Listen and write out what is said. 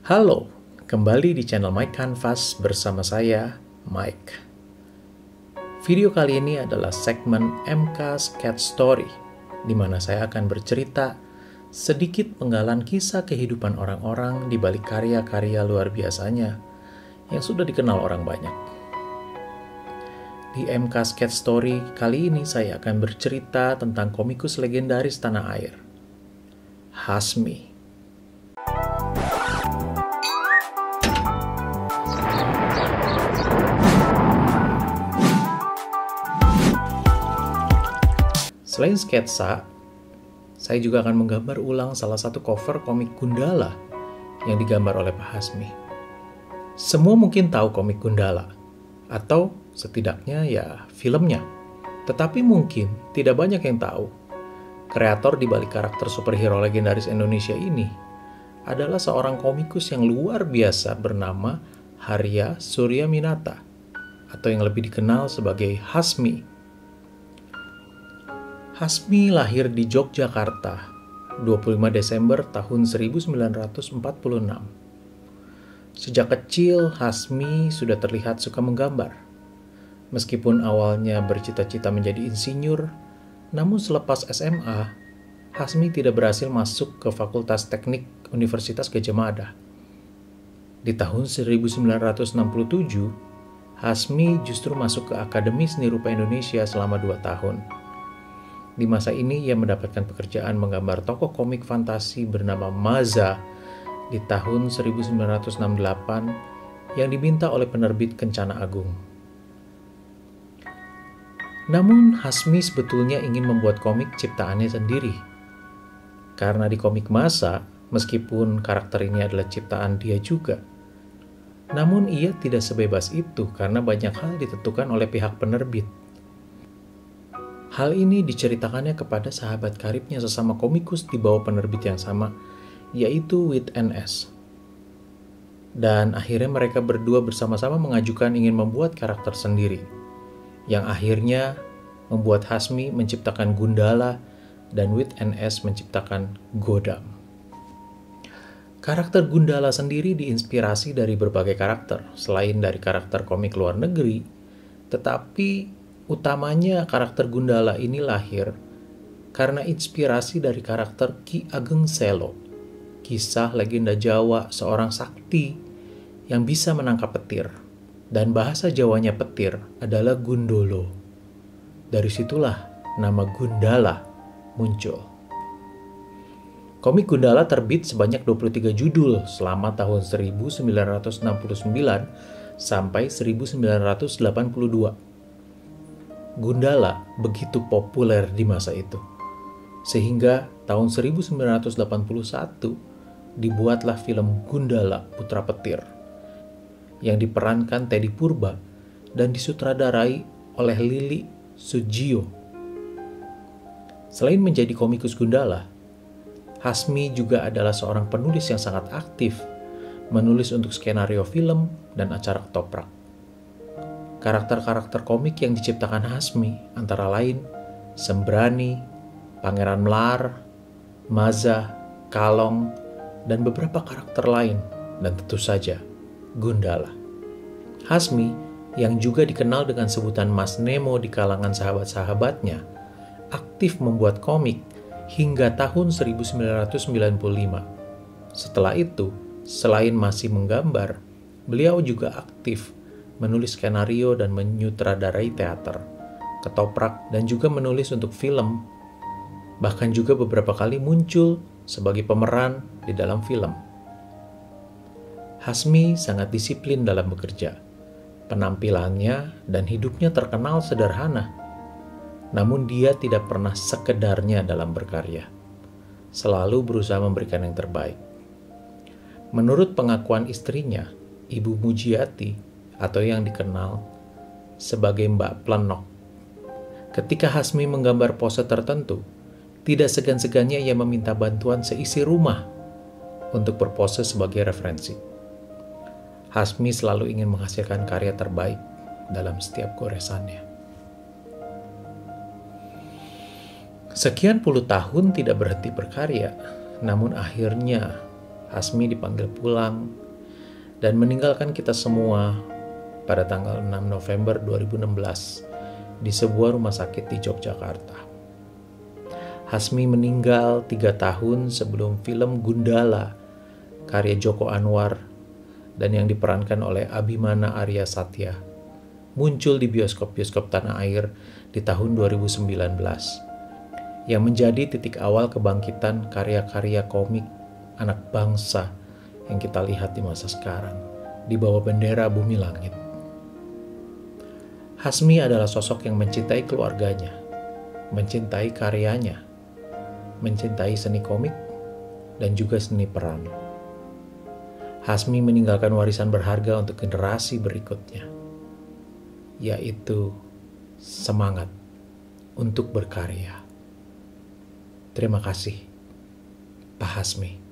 Halo, kembali di channel Mike Canvas bersama saya, Mike. Video kali ini adalah segmen MK Sketch Story, di mana saya akan bercerita sedikit penggalan kisah kehidupan orang-orang di balik karya-karya luar biasanya yang sudah dikenal orang banyak. Di MK Sketch Story kali ini saya akan bercerita tentang komikus legendaris tanah air, Hasmi. Selain sketsa, saya juga akan menggambar ulang salah satu cover komik Gundala yang digambar oleh Pak Hasmi. Semua mungkin tahu komik Gundala, atau setidaknya ya filmnya. Tetapi mungkin tidak banyak yang tahu, kreator di balik karakter superhero legendaris Indonesia ini adalah seorang komikus yang luar biasa bernama Harya Suryaminata, atau yang lebih dikenal sebagai Hasmi. Hasmi lahir di Yogyakarta, 25 Desember tahun 1946. Sejak kecil, Hasmi sudah terlihat suka menggambar. Meskipun awalnya bercita-cita menjadi insinyur, namun selepas SMA, Hasmi tidak berhasil masuk ke Fakultas Teknik Universitas Gadjah Mada. Di tahun 1967, Hasmi justru masuk ke Akademi Seni Rupa Indonesia selama 2 tahun. Di masa ini, ia mendapatkan pekerjaan menggambar tokoh komik fantasi bernama Maza di tahun 1968 yang diminta oleh penerbit Kencana Agung. Namun, Hasmi sebetulnya ingin membuat komik ciptaannya sendiri. Karena di komik Maza, meskipun karakter ini adalah ciptaan dia juga, namun ia tidak sebebas itu karena banyak hal ditentukan oleh pihak penerbit. Hal ini diceritakannya kepada sahabat karibnya sesama komikus di bawah penerbit yang sama, yaitu Wit NS. Dan akhirnya mereka berdua bersama-sama mengajukan ingin membuat karakter sendiri, yang akhirnya membuat Hasmi menciptakan Gundala dan Wit NS menciptakan Godam. Karakter Gundala sendiri diinspirasi dari berbagai karakter, selain dari karakter komik luar negeri, tetapi utamanya karakter Gundala ini lahir karena inspirasi dari karakter Ki Ageng Selo, kisah legenda Jawa seorang sakti yang bisa menangkap petir, dan bahasa Jawanya petir adalah Gundolo. Dari situlah nama Gundala muncul. Komik Gundala terbit sebanyak 23 judul selama tahun 1969 sampai 1982. Gundala begitu populer di masa itu, sehingga tahun 1981 dibuatlah film Gundala Putra Petir yang diperankan Teddy Purba dan disutradarai oleh Lili Sujio. Selain menjadi komikus Gundala, Hasmi juga adalah seorang penulis yang sangat aktif, menulis untuk skenario film dan acara ketoprak. Karakter-karakter komik yang diciptakan Hasmi antara lain Sembrani, Pangeran Melar, Maza, Kalong, dan beberapa karakter lain, dan tentu saja Gundala. Hasmi, yang juga dikenal dengan sebutan Mas Nemo di kalangan sahabat-sahabatnya, aktif membuat komik hingga tahun 1995. Setelah itu, selain masih menggambar, beliau juga aktif menulis skenario dan menyutradarai teater, ketoprak, dan juga menulis untuk film. Bahkan juga beberapa kali muncul sebagai pemeran di dalam film. Hasmi sangat disiplin dalam bekerja. Penampilannya dan hidupnya terkenal sederhana. Namun dia tidak pernah sekedarnya dalam berkarya. Selalu berusaha memberikan yang terbaik. Menurut pengakuan istrinya, Ibu Mujiati, atau yang dikenal sebagai Mbak Plenok, ketika Hasmi menggambar pose tertentu, tidak segan-segannya ia meminta bantuan seisi rumah untuk berpose sebagai referensi. Hasmi selalu ingin menghasilkan karya terbaik dalam setiap goresannya. Sekian puluh tahun tidak berhenti berkarya, namun akhirnya Hasmi dipanggil pulang dan meninggalkan kita semua pada tanggal 6 November 2016 di sebuah rumah sakit di Yogyakarta. Hasmi meninggal 3 tahun sebelum film Gundala karya Joko Anwar dan yang diperankan oleh Abimana Arya Satya muncul di bioskop-bioskop tanah air di tahun 2019 yang menjadi titik awal kebangkitan karya-karya komik anak bangsa yang kita lihat di masa sekarang di bawah bendera bumi langit. Hasmi adalah sosok yang mencintai keluarganya, mencintai karyanya, mencintai seni komik, dan juga seni peran. Hasmi meninggalkan warisan berharga untuk generasi berikutnya, yaitu semangat untuk berkarya. Terima kasih, Pak Hasmi.